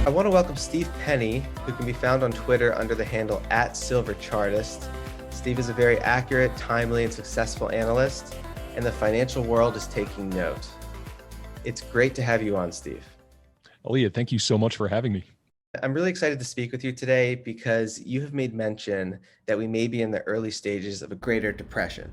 I want to welcome Steve Penny, who can be found on Twitter under the handle @SilverChartist. Steve is a very accurate, timely, and successful analyst, and the financial world is taking note. It's great to have you on, Steve. Elliot, thank you so much for having me. I'm really excited to speak with you today because you have made mention that we may be in the early stages of a greater depression.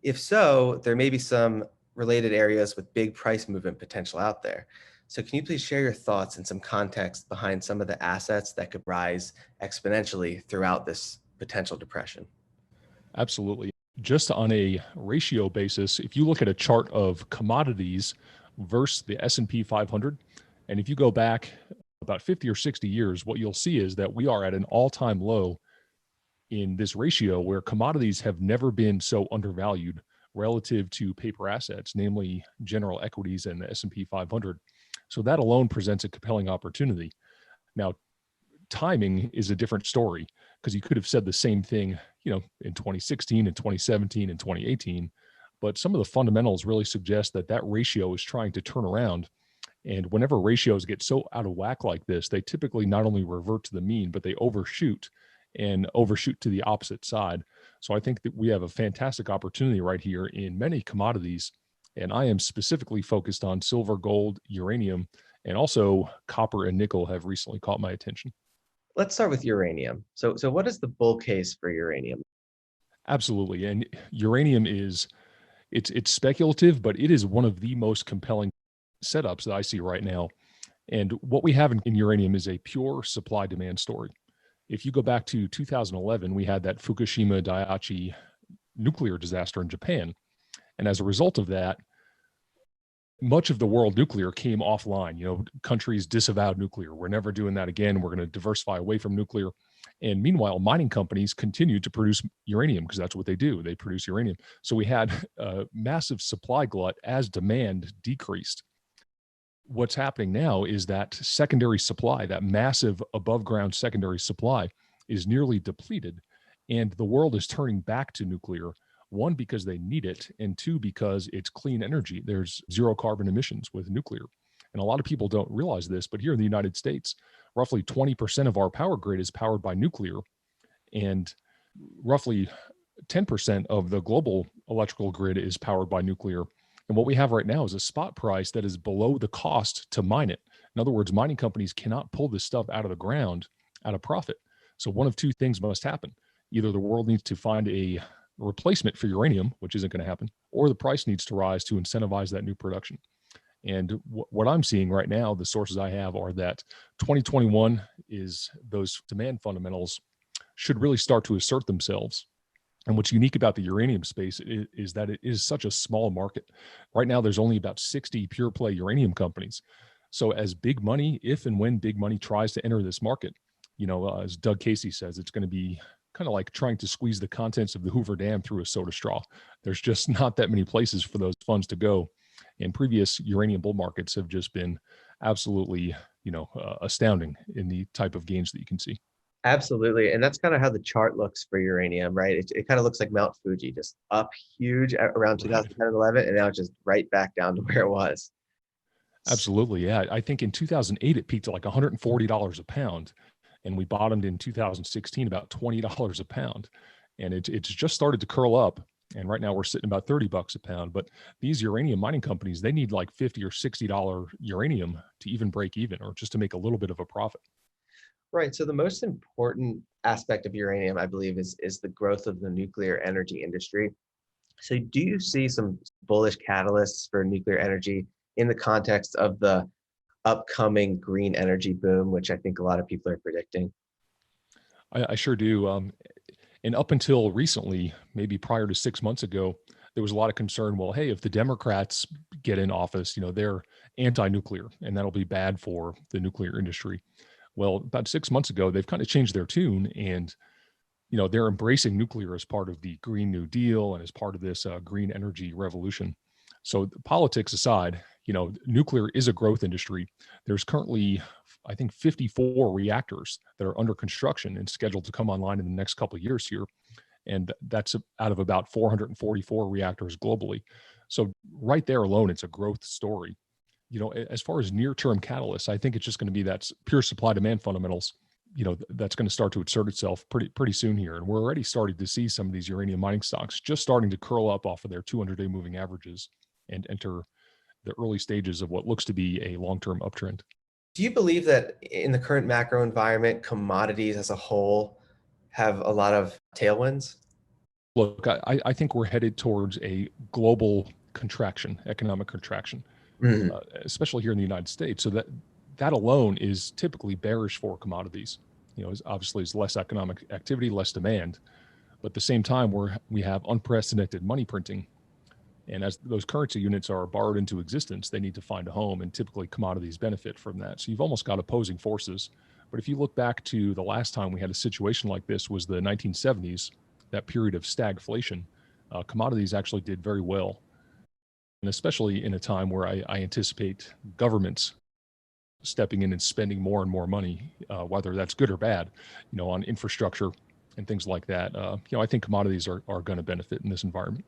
If so, there may be some related areas with big price movement potential out there. So can you please share your thoughts and some context behind some of the assets that could rise exponentially throughout this potential depression? Absolutely. Just on a ratio basis, if you look at a chart of commodities versus the S&P 500, and if you go back about 50 or 60 years, what you'll see is that we are at an all-time low in this ratio where commodities have never been so undervalued relative to paper assets, namely general equities and the S&P 500. So that alone presents a compelling opportunity. Now, timing is a different story because you could have said the same thing, in 2016 and 2017 and 2018, but some of the fundamentals really suggest that that ratio is trying to turn around. And whenever ratios get so out of whack like this, they typically not only revert to the mean, but they overshoot to the opposite side. So I think that we have a fantastic opportunity right here in many commodities. And I am specifically focused on silver, gold, uranium, and also copper and nickel have recently caught my attention. Let's start with uranium. So what is the bull case for uranium? Absolutely. And uranium it's speculative, but it is one of the most compelling setups that I see right now. And what we have in uranium is a pure supply demand story. If you go back to 2011, we had that Fukushima Daiichi nuclear disaster in Japan. And as a result of that, much of the world nuclear came offline. Countries disavowed nuclear. We're never doing that again. We're going to diversify away from nuclear. And meanwhile, mining companies continued to produce uranium because that's what they do. They produce uranium. So we had a massive supply glut as demand decreased. What's happening now is that secondary supply, that massive above ground secondary supply, is nearly depleted. And the world is turning back to nuclear. One, because they need it, and two, because it's clean energy. There's zero carbon emissions with nuclear. And a lot of people don't realize this, but here in the United States, roughly 20% of our power grid is powered by nuclear, and roughly 10% of the global electrical grid is powered by nuclear. And what we have right now is a spot price that is below the cost to mine it. In other words, mining companies cannot pull this stuff out of the ground at a profit. So one of two things must happen. Either the world needs to find a replacement for uranium, which isn't going to happen, or the price needs to rise to incentivize that new production. And what I'm seeing right now, the sources I have are that 2021 is those demand fundamentals should really start to assert themselves. And what's unique about the uranium space is that it is such a small market. Right now, there's only about 60 pure play uranium companies. So as big money, if and when big money tries to enter this market, as Doug Casey says, it's going to be kind of like trying to squeeze the contents of the Hoover Dam through a soda straw. There's just not that many places for those funds to go. And previous uranium bull markets have just been absolutely, astounding in the type of gains that you can see. Absolutely. And that's kind of how the chart looks for uranium, right? It kind of looks like Mount Fuji, just up huge around 2010 and 11, and now just right back down to where it was. Absolutely. Yeah. I think in 2008, it peaked at like $140 a pound. And we bottomed in 2016 about $20 a pound. And it's just started to curl up. And right now we're sitting about $30 a pound. But these uranium mining companies, they need like $50 or $60 uranium to even break even, or just to make a little bit of a profit. Right. So the most important aspect of uranium, I believe, is the growth of the nuclear energy industry. So do you see some bullish catalysts for nuclear energy in the context of the upcoming green energy boom, which I think a lot of people are predicting? I sure do. And up until recently, maybe prior to 6 months ago, there was a lot of concern. Well, hey, if the Democrats get in office, they're anti-nuclear, and that'll be bad for the nuclear industry. Well, about 6 months ago, they've kind of changed their tune, and they're embracing nuclear as part of the Green New Deal and as part of this green energy revolution. So politics aside, nuclear is a growth industry. There's currently, I think, 54 reactors that are under construction and scheduled to come online in the next couple of years here. And that's out of about 444 reactors globally. So right there alone, it's a growth story. As far as near-term catalysts, I think it's just going to be that pure supply-demand fundamentals. That's going to start to assert itself pretty soon here, and we're already starting to see some of these uranium mining stocks just starting to curl up off of their 200-day moving averages and enter the early stages of what looks to be a long-term uptrend. Do you believe that in the current macro environment, commodities as a whole have a lot of tailwinds? Look, I think we're headed towards a global contraction, economic contraction, Mhm. especially here in the United States. So that alone is typically bearish for commodities. Obviously it's less economic activity, less demand, but at the same time we have unprecedented money printing. And as those currency units are borrowed into existence, they need to find a home, and typically commodities benefit from that. So you've almost got opposing forces. But if you look back to the last time we had a situation like this was the 1970s, that period of stagflation, commodities actually did very well. And especially in a time where I anticipate governments stepping in and spending more and more money, whether that's good or bad, on infrastructure and things like that. I think commodities are going to benefit in this environment.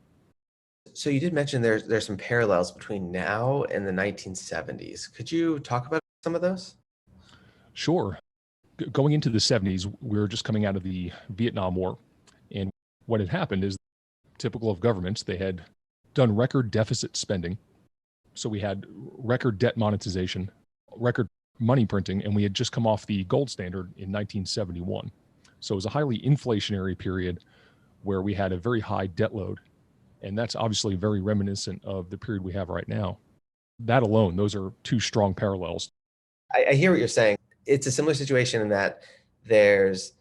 So you did mention there's some parallels between now and the 1970s. Could you talk about some of those? Sure. Going into the 70s, we were just coming out of the Vietnam War. And what had happened is typical of governments, they had done record deficit spending. So we had record debt monetization, record money printing, and we had just come off the gold standard in 1971. So it was a highly inflationary period where we had a very high debt load. And that's obviously very reminiscent of the period we have right now. That alone, those are two strong parallels. I hear what you're saying. It's a similar situation in that there's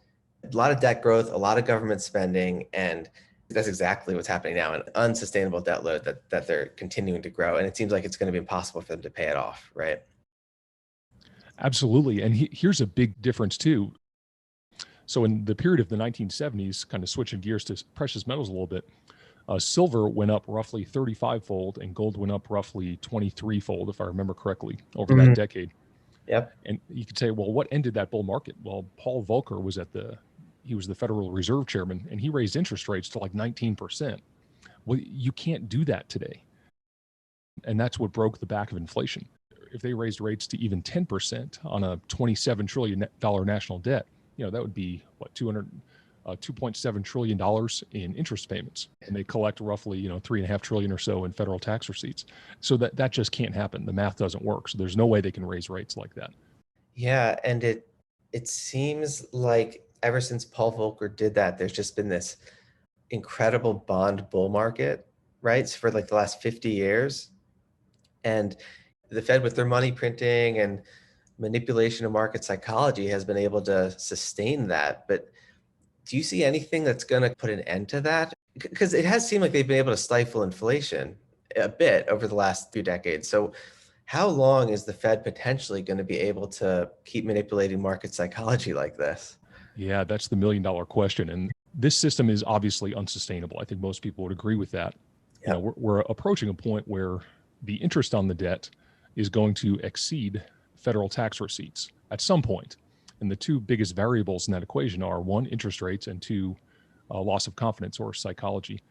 a lot of debt growth, a lot of government spending, and that's exactly what's happening now, an unsustainable debt load that they're continuing to grow. And it seems like it's going to be impossible for them to pay it off, right? Absolutely. And here's a big difference too. So in the period of the 1970s, kind of switching gears to precious metals a little bit, silver went up roughly 35-fold and gold went up roughly 23-fold, if I remember correctly, over that decade. Yep. And you could say, well, what ended that bull market? Well, Paul Volcker was he was the Federal Reserve Chairman, and he raised interest rates to like 19%. Well, you can't do that today. And that's what broke the back of inflation. If they raised rates to even 10% on a $27 trillion national debt, that would be what, $2.7 trillion in interest payments. And they collect roughly, $3.5 trillion or so in federal tax receipts. So that just can't happen. The math doesn't work. So there's no way they can raise rates like that. Yeah, and it seems like ever since Paul Volcker did that, there's just been this incredible bond bull market, right? For like the last 50 years. And the Fed, with their money printing and manipulation of market psychology, has been able to sustain that. But do you see anything that's going to put an end to that? Because it has seemed like they've been able to stifle inflation a bit over the last few decades. So how long is the Fed potentially going to be able to keep manipulating market psychology like this? Yeah, that's the million-dollar question. And this system is obviously unsustainable. I think most people would agree with that. Yep. We're approaching a point where the interest on the debt is going to exceed federal tax receipts at some point. And the two biggest variables in that equation are one, interest rates, and two, loss of confidence or psychology.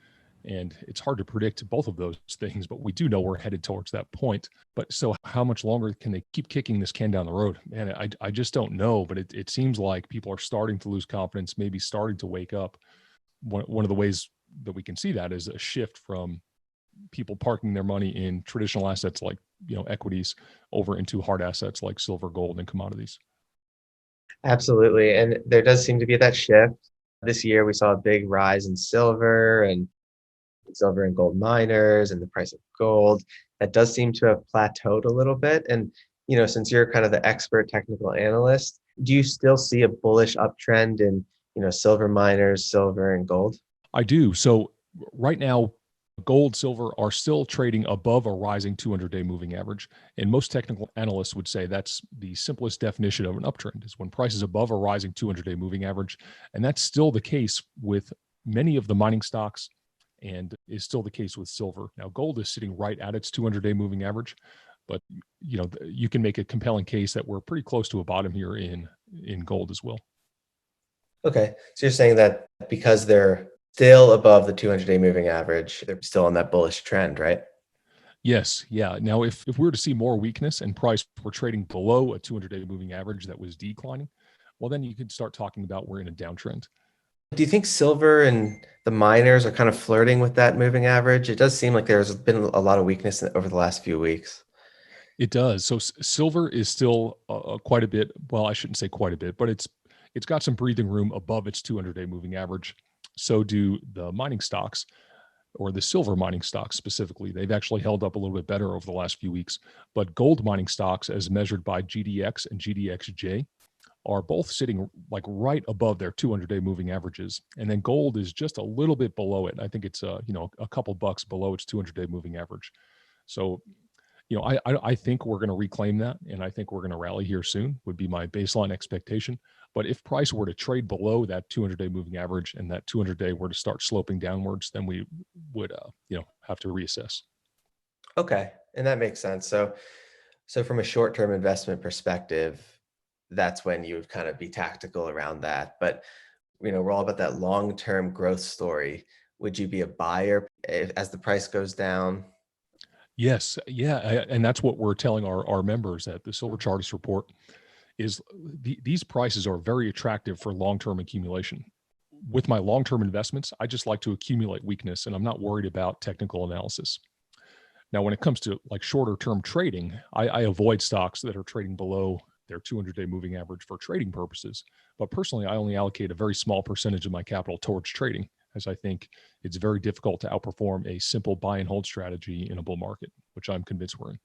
And it's hard to predict both of those things, but we do know we're headed towards that point. But so how much longer can they keep kicking this can down the road? And I just don't know, but it seems like people are starting to lose confidence, maybe starting to wake up. One of the ways that we can see that is a shift from people parking their money in traditional assets like equities over into hard assets like silver, gold, and commodities. Absolutely. And there does seem to be that shift. This year, we saw a big rise in silver and gold miners and the price of gold. That does seem to have plateaued a little bit. And, since you're kind of the expert technical analyst, do you still see a bullish uptrend in, silver miners, silver and gold? I do. So right now, gold, silver are still trading above a rising 200-day moving average. And most technical analysts would say that's the simplest definition of an uptrend, is when price is above a rising 200-day moving average. And that's still the case with many of the mining stocks and is still the case with silver. Now, gold is sitting right at its 200-day moving average, but you can make a compelling case that we're pretty close to a bottom here in gold as well. Okay. So you're saying that because they're still above the 200-day moving average, they're still on that bullish trend, right? Yes. Yeah. Now, if we were to see more weakness and price were trading below a 200-day moving average that was declining, well, then you could start talking about we're in a downtrend. Do you think silver and the miners are kind of flirting with that moving average? It does seem like there's been a lot of weakness over the last few weeks. It does. So silver is still quite a bit. Well, I shouldn't say quite a bit, but it's got some breathing room above its 200-day moving average. So do the mining stocks, or the silver mining stocks specifically. They've actually held up a little bit better over the last few weeks. But gold mining stocks, as measured by GDX and GDXJ, are both sitting like right above their 200-day moving averages. And then gold is just a little bit below it. I think it's a couple bucks below its 200-day moving average. So I think we're going to reclaim that, and I think we're going to rally here soon, would be my baseline expectation. But if price were to trade below that 200-day moving average and that 200-day were to start sloping downwards, then we would have to reassess. Okay, and that makes sense. So from a short-term investment perspective, that's when you would kind of be tactical around that. But we're all about that long-term growth story. Would you be a buyer as the price goes down? Yes, yeah, and that's what we're telling our members at the Silver Chartist report is these prices are very attractive for long-term accumulation. With my long-term investments, I just like to accumulate weakness, and I'm not worried about technical analysis. Now, when it comes to like shorter term trading, I avoid stocks that are trading below their 200-day moving average for trading purposes. But personally, I only allocate a very small percentage of my capital towards trading, as I think it's very difficult to outperform a simple buy and hold strategy in a bull market, which I'm convinced we're in.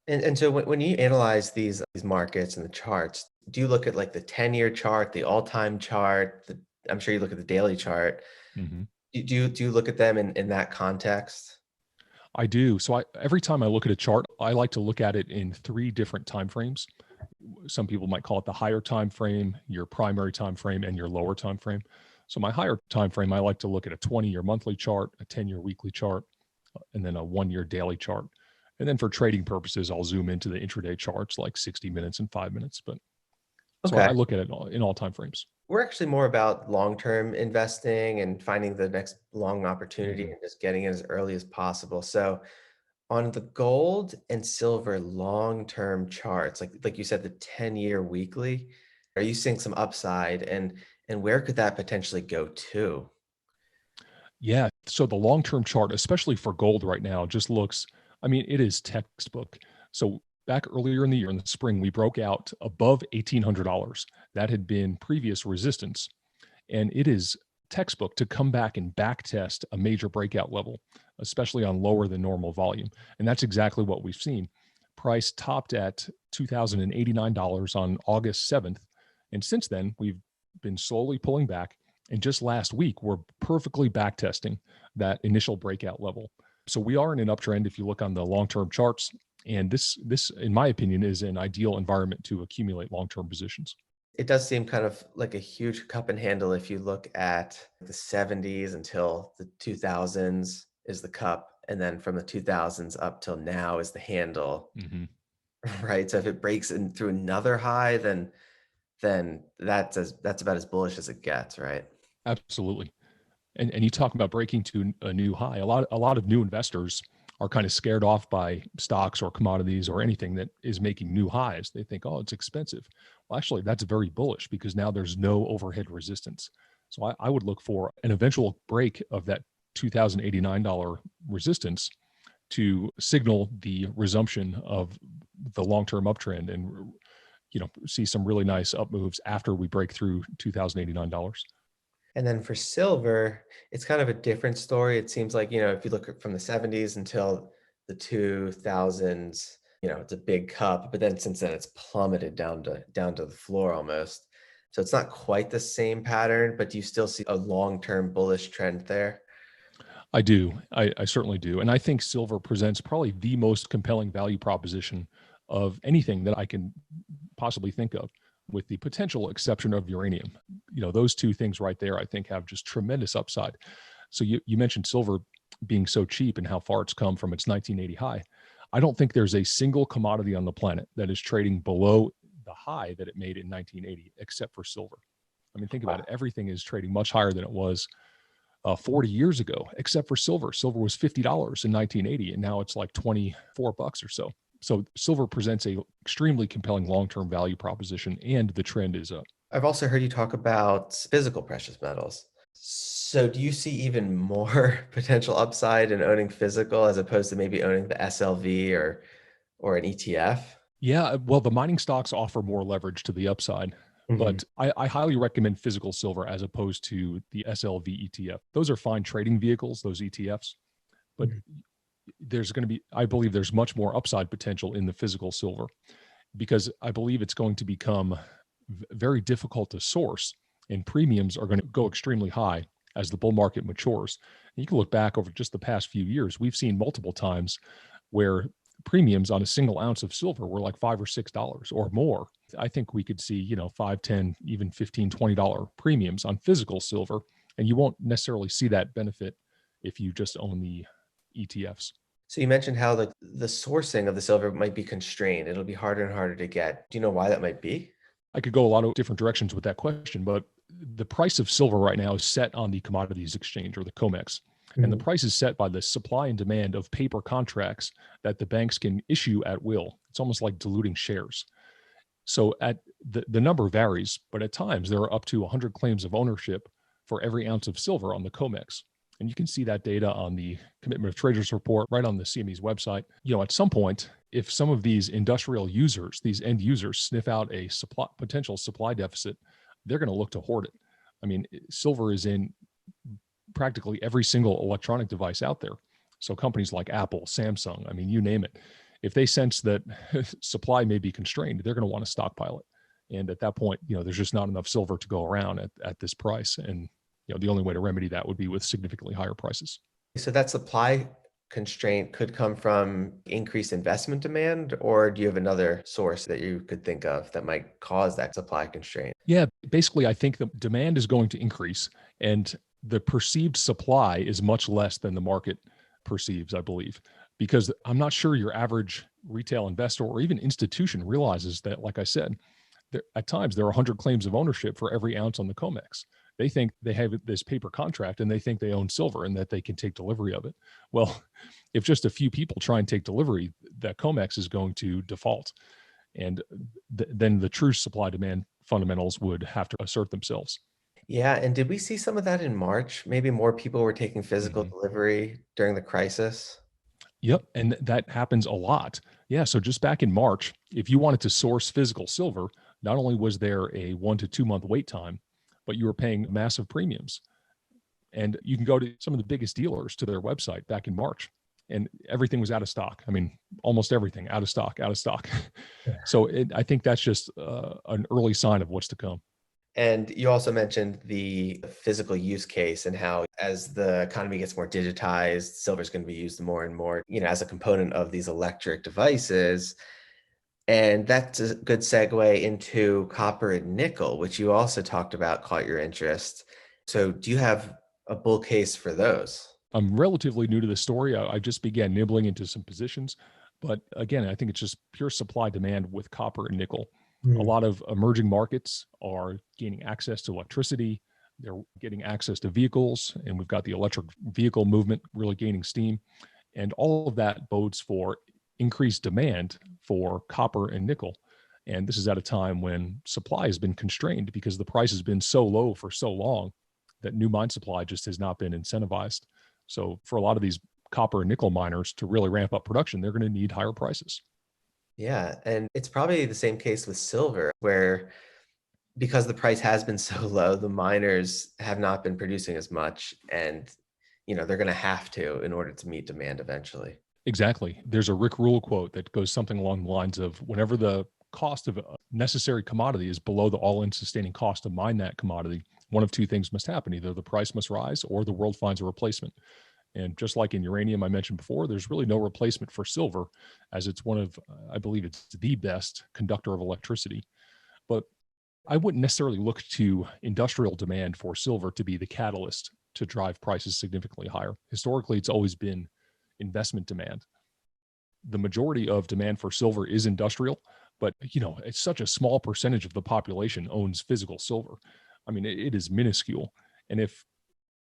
And so when you analyze these markets and the charts, do you look at like the 10-year chart, the all-time chart? I'm sure you look at the daily chart. Mm-hmm. Do you look at them in that context? I do. So every time I look at a chart, I like to look at it in three different time frames. Some people might call it the higher time frame, your primary time frame, and your lower time frame. So my higher time frame, I like to look at a 20-year monthly chart, a 10-year weekly chart, and then a 1-year daily chart. And then for trading purposes, I'll zoom into the intraday charts like 60 minutes and 5 minutes. But so I Okay. look at it in all time frames. We're actually more about long-term investing and finding the next long opportunity Mm-hmm. and just getting it as early as possible. So on the gold and silver long-term charts, like you said, the 10-year weekly, are you seeing some upside and where could that potentially go to? Yeah. So the long term chart, especially for gold right now, just looks, I mean, it is textbook. So back earlier in the year, in the spring, we broke out above $1,800. That had been previous resistance. And it is textbook to come back and back test a major breakout level, especially on lower than normal volume. And that's exactly what we've seen. Price topped at $2,089 on August 7th. And since then, we've been slowly pulling back. And just last week, we're perfectly back testing that initial breakout level. So we are in an uptrend if you look on the long-term charts. And this, in my opinion, is an ideal environment to accumulate long-term positions. It does seem kind of like a huge cup and handle if you look at the 70s until the 2000s is the cup, and then from the 2000s up till now is the handle, Mm-hmm. right? So if it breaks in through another high, then that's about as bullish as it gets, right? Absolutely. And you talk about breaking to a new high. A lot of new investors are kind of scared off by stocks or commodities or anything that is making new highs. They think, oh, it's expensive. Well, actually, that's very bullish because now there's no overhead resistance. So I would look for an eventual break of that $2,089 resistance to signal the resumption of the long-term uptrend and see some really nice up moves after we break through $2,089. And then for silver, it's kind of a different story. It seems like, if you look at from the 70s until the 2000s, it's a big cup, but then since then it's plummeted down to the floor almost. So it's not quite the same pattern, but do you still see a long-term bullish trend there? I do. I certainly do. And I think silver presents probably the most compelling value proposition of anything that I can possibly think of, with the potential exception of uranium. Those two things right there, I think, have just tremendous upside. So you mentioned silver being so cheap and how far it's come from its 1980 high. I don't think there's a single commodity on the planet that is trading below the high that it made in 1980, except for silver. I mean, think about it. Everything is trading much higher than it was 40 years ago, except for silver. Silver was $50 in 1980, and now it's like 24 bucks or so. So silver presents a extremely compelling long-term value proposition, and the trend is up. I've also heard you talk about physical precious metals. So do you see even more potential upside in owning physical as opposed to maybe owning the SLV or an ETF? Yeah, well, the mining stocks offer more leverage to the upside, Mhm. but I highly recommend physical silver as opposed to the SLV ETF. Those are fine trading vehicles, those ETFs, but Mhm. there's going to be, I believe there's much more upside potential in the physical silver because I believe it's going to become very difficult to source and premiums are going to go extremely high as the bull market matures. And you can look back over just the past few years, we've seen multiple times where premiums on a single ounce of silver were like $5 or $6 or more. I think we could see, 5, 10, even 15, $20 premiums on physical silver. And you won't necessarily see that benefit if you just own the ETFs. So you mentioned how the sourcing of the silver might be constrained. It'll be harder and harder to get. Do you know why that might be? I could go a lot of different directions with that question, but the price of silver right now is set on the Commodities Exchange or the COMEX. And the Mhm. price is set by the supply and demand of paper contracts that the banks can issue at will. It's almost like diluting shares. So at the number varies, but at times there are up to 100 claims of ownership for every ounce of silver on the COMEX. And you can see that data on the Commitment of Traders report right on the CME's website. At some point, if some of these industrial users, these end users, sniff out a potential supply deficit, they're going to look to hoard it. I mean, silver is in practically every single electronic device out there. So companies like Apple, Samsung, I mean, you name it. If they sense that supply may be constrained, they're going to want to stockpile it. And at that point, there's just not enough silver to go around at this price. And the only way to remedy that would be with significantly higher prices. So that supply constraint could come from increased investment demand, or do you have another source that you could think of that might cause that supply constraint? Yeah, basically, I think the demand is going to increase and the perceived supply is much less than the market perceives, I believe, because I'm not sure your average retail investor or even institution realizes that, like I said, at times there are 100 claims of ownership for every ounce on the COMEX. They think they have this paper contract and they think they own silver and that they can take delivery of it. Well, if just a few people try and take delivery, that COMEX is going to default. And then the true supply demand fundamentals would have to assert themselves. Yeah, and did we see some of that in March? Maybe more people were taking physical Mhm. delivery during the crisis? Yep. And that happens a lot. Yeah. So just back in March, if you wanted to source physical silver, not only was there a 1 to 2 month wait time, but you were paying massive premiums. And you can go to some of the biggest dealers to their website back in March, and everything was out of stock. I mean, almost everything out of stock, out of stock. So I think that's just an early sign of what's to come. And you also mentioned the physical use case and how as the economy gets more digitized, silver is going to be used more and more, as a component of these electric devices. And that's a good segue into copper and nickel, which you also talked about caught your interest. So do you have a bull case for those? I'm relatively new to the story. I just began nibbling into some positions. But again, I think it's just pure supply demand with copper and nickel. A Mm. lot of emerging markets are gaining access to electricity. They're getting access to vehicles, and we've got the electric vehicle movement really gaining steam. And all of that bodes for increased demand for copper and nickel. And this is at a time when supply has been constrained because the price has been so low for so long that new mine supply just has not been incentivized. So for a lot of these copper and nickel miners to really ramp up production, they're going to need higher prices. Yeah, and it's probably the same case with silver, where because the price has been so low, the miners have not been producing as much, and they're going to have to in order to meet demand eventually. Exactly. There's a Rick Rule quote that goes something along the lines of whenever the cost of a necessary commodity is below the all in sustaining cost to mine that commodity, one of two things must happen. Either the price must rise or the world finds a replacement. And just like in uranium, I mentioned before, there's really no replacement for silver, as it's one of, I believe it's the best conductor of electricity. But I wouldn't necessarily look to industrial demand for silver to be the catalyst to drive prices significantly higher. Historically, it's always been investment demand. The majority of demand for silver is industrial, but it's such a small percentage of the population owns physical silver. I mean, it is minuscule. And if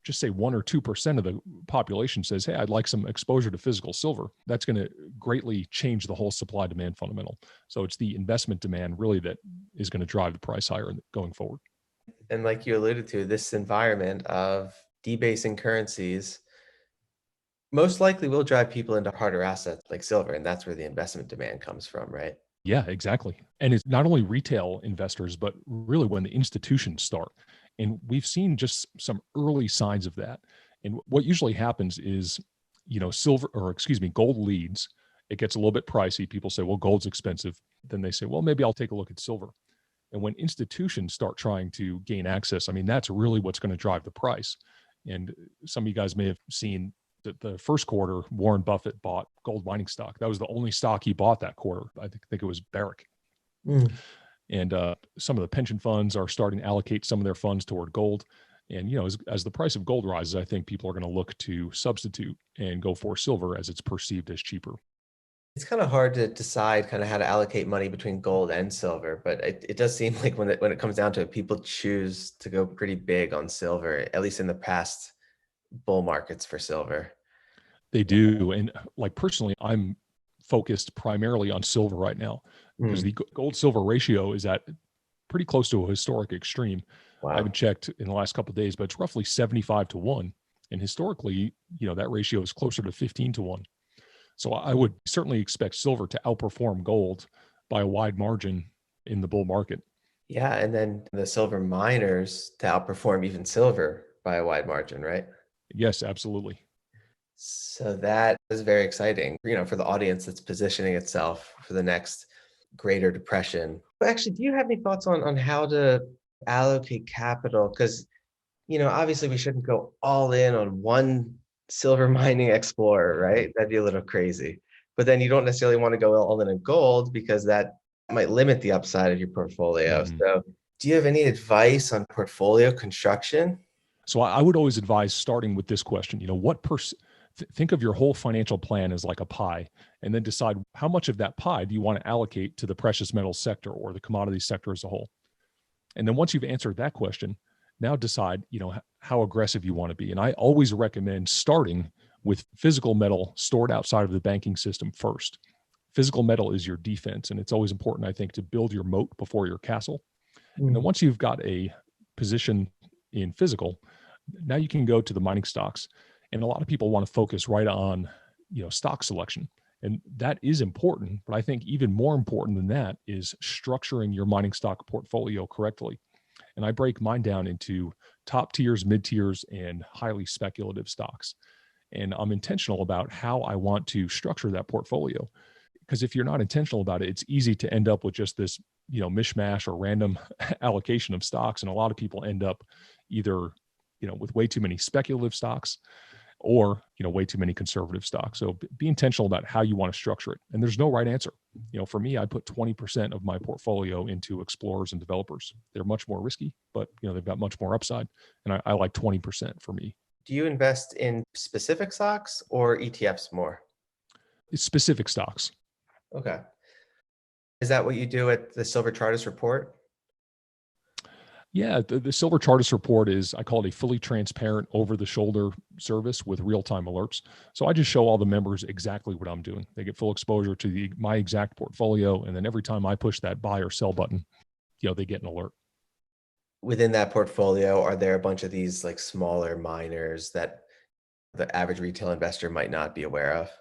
just say 1 or 2% of the population says, hey, I'd like some exposure to physical silver, that's going to greatly change the whole supply demand fundamental. So it's the investment demand really that is going to drive the price higher going forward. And like you alluded to, this environment of debasing currencies most likely will drive people into harder assets like silver. And that's where the investment demand comes from, right? Yeah, exactly. And it's not only retail investors, but really when the institutions start. And we've seen just some early signs of that. And what usually happens is, gold leads. It gets a little bit pricey. People say, well, gold's expensive. Then they say, well, maybe I'll take a look at silver. And when institutions start trying to gain access, I mean, that's really what's going to drive the price. And some of you guys may have seen that the first quarter, Warren Buffett bought gold mining stock. That was the only stock he bought that quarter. I think it was Barrick. Mm. And some of the pension funds are starting to allocate some of their funds toward gold. And, as the price of gold rises, I think people are going to look to substitute and go for silver as it's perceived as cheaper. It's kind of hard to decide kind of how to allocate money between gold and silver, but it does seem like when it comes down to it, people choose to go pretty big on silver, at least in the past bull markets for silver. They do. And like personally, I'm focused primarily on silver right now because Mm. the gold silver ratio is at pretty close to a historic extreme. I Wow. haven't checked in the last couple of days, but it's roughly 75-1. And historically, that ratio is closer to 15-1. So I would certainly expect silver to outperform gold by a wide margin in the bull market. Yeah, and then the silver miners to outperform even silver by a wide margin, right? Yes, absolutely. So that is very exciting, for the audience that's positioning itself for the next greater depression. But actually, do you have any thoughts on how to allocate capital? Because, obviously we shouldn't go all in on one silver mining explorer, right? That'd be a little crazy. But then you don't necessarily want to go all in on gold because that might limit the upside of your portfolio. Mhm. So do you have any advice on portfolio construction? So I would always advise starting with this question, think of your whole financial plan as like a pie, and then decide how much of that pie do you want to allocate to the precious metals sector or the commodities sector as a whole. And then once you've answered that question, now decide, how aggressive you want to be. And I always recommend starting with physical metal stored outside of the banking system first. Physical metal is your defense. And it's always important, I think, to build your moat before your castle. And then Mm. once you've got a position in physical, now you can go to the mining stocks. And a lot of people want to focus right on, stock selection. And that is important. But I think even more important than that is structuring your mining stock portfolio correctly. And I break mine down into top tiers, mid tiers, and highly speculative stocks. And I'm intentional about how I want to structure that portfolio. Because if you're not intentional about it, it's easy to end up with just this, mishmash or random allocation of stocks. And a lot of people end up either, with way too many speculative stocks or, way too many conservative stocks. So be intentional about how you want to structure it. And there's no right answer. For me, I put 20% of my portfolio into explorers and developers. They're much more risky, but they've got much more upside. And I like 20% for me. Do you invest in specific stocks or ETFs more? It's specific stocks. Okay. Is that what you do at the Silver Chartist report? Yeah, the Silver Chartist report is, I call it a fully transparent over the shoulder service with real-time alerts. So I just show all the members exactly what I'm doing. They get full exposure to my exact portfolio. And then every time I push that buy or sell button, they get an alert. Within that portfolio, are there a bunch of these like smaller miners that the average retail investor might not be aware of?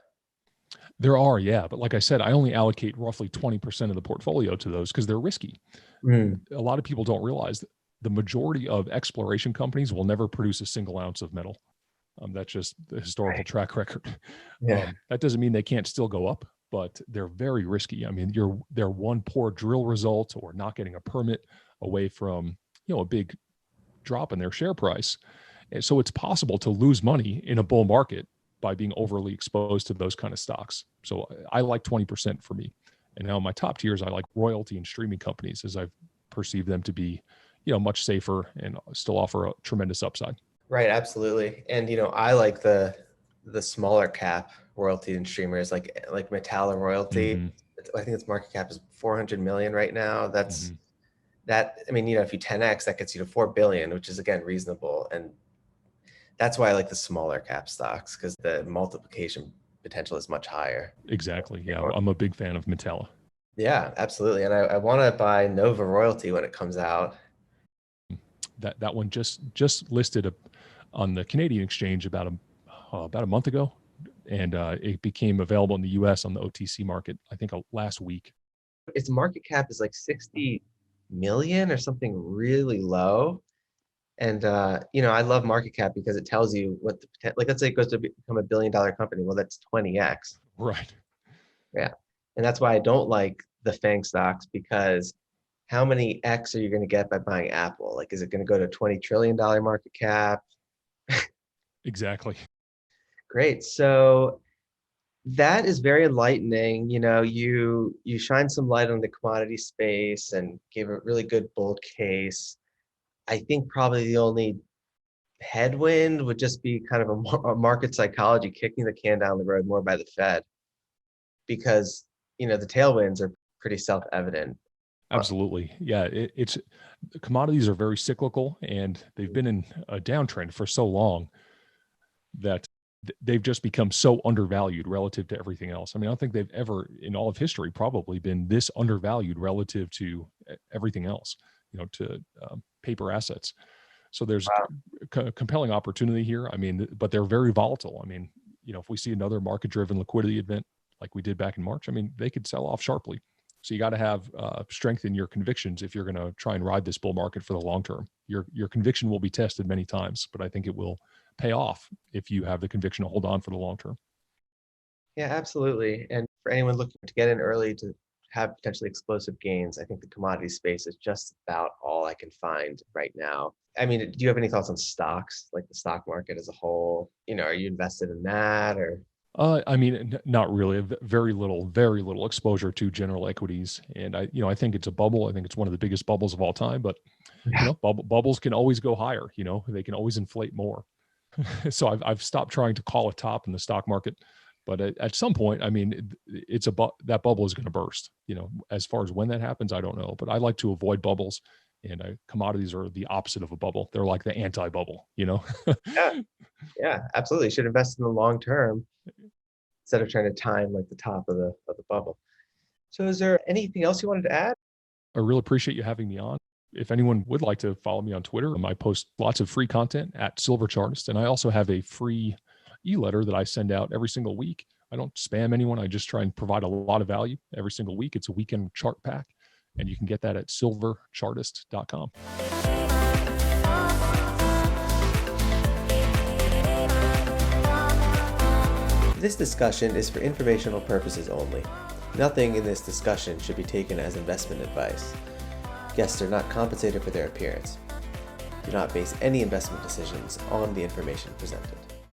There are, yeah. But like I said, I only allocate roughly 20% of the portfolio to those because they're risky. Mm. A lot of people don't realize that the majority of exploration companies will never produce a single ounce of metal. That's just the historical Right. track record. Yeah. That doesn't mean they can't still go up, but they're very risky. I mean, they're one poor drill result or not getting a permit away from, a big drop in their share price. And so it's possible to lose money in a bull market by being overly exposed to those kind of stocks. So I like 20% for me. And now my top tiers, I like royalty and streaming companies as I've perceived them to be, much safer and still offer a tremendous upside. Right, absolutely. And I like the smaller cap royalty and streamers like Metalla Royalty. Mm-hmm. I think its market cap is 400 million right now. Mm-hmm. I mean, if you 10x, that gets you to 4 billion, which is again reasonable. And That's why I like the smaller cap stocks, because the multiplication potential is much higher. Exactly. Yeah, I'm a big fan of Metalla. Yeah, absolutely. And I want to buy Nova Royalty when it comes out. That one just listed on the Canadian exchange about a month ago, and it became available in the U.S. on the OTC market, I think, last week. Its market cap is like 60 million or something really low. And I love market cap because it tells you what the potential, like let's say it goes to become a billion-dollar company. Well, that's 20x. Right. Yeah. And that's why I don't like the FANG stocks, because how many X are you going to get by buying Apple? Like, is it going to go to $20 trillion market cap? Exactly. Great. So that is very enlightening. You shine some light on the commodity space and gave a really good bull case. I think probably the only headwind would just be kind of a market psychology kicking the can down the road more by the Fed, because the tailwinds are pretty self-evident. Absolutely. Yeah, it's commodities are very cyclical, and they've been in a downtrend for so long that they've just become so undervalued relative to everything else. I mean, I don't think they've ever in all of history probably been this undervalued relative to everything else, to paper assets. So there's compelling opportunity here. I mean, but they're very volatile. I mean, if we see another market-driven liquidity event like we did back in March, I mean, they could sell off sharply. So you got to have strength in your convictions if you're going to try and ride this bull market for the long term. Your conviction will be tested many times, but I think it will pay off if you have the conviction to hold on for the long term. Yeah, absolutely. And for anyone looking to get in early to have potentially explosive gains, I think the commodity space is just about all I can find right now. I mean, do you have any thoughts on stocks, like the stock market as a whole? Are you invested in that, or? I mean, not really. Very little exposure to general equities, and I think it's a bubble. I think it's one of the biggest bubbles of all time. But bubbles can always go higher. They can always inflate more. So I've stopped trying to call a top in the stock market. But at some point, I mean, that bubble is going to burst. As far as when that happens, I don't know. But I like to avoid bubbles, and commodities are the opposite of a bubble. They're like the anti-bubble. Yeah, absolutely. You should invest in the long term instead of trying to time like the top of the bubble. So, is there anything else you wanted to add? I really appreciate you having me on. If anyone would like to follow me on Twitter, I post lots of free content at Silver Chartist, and I also have a free e-letter that I send out every single week. I don't spam anyone. I just try and provide a lot of value every single week. It's a weekend chart pack, and you can get that at silverchartist.com. This discussion is for informational purposes only. Nothing in this discussion should be taken as investment advice. Guests are not compensated for their appearance. Do not base any investment decisions on the information presented.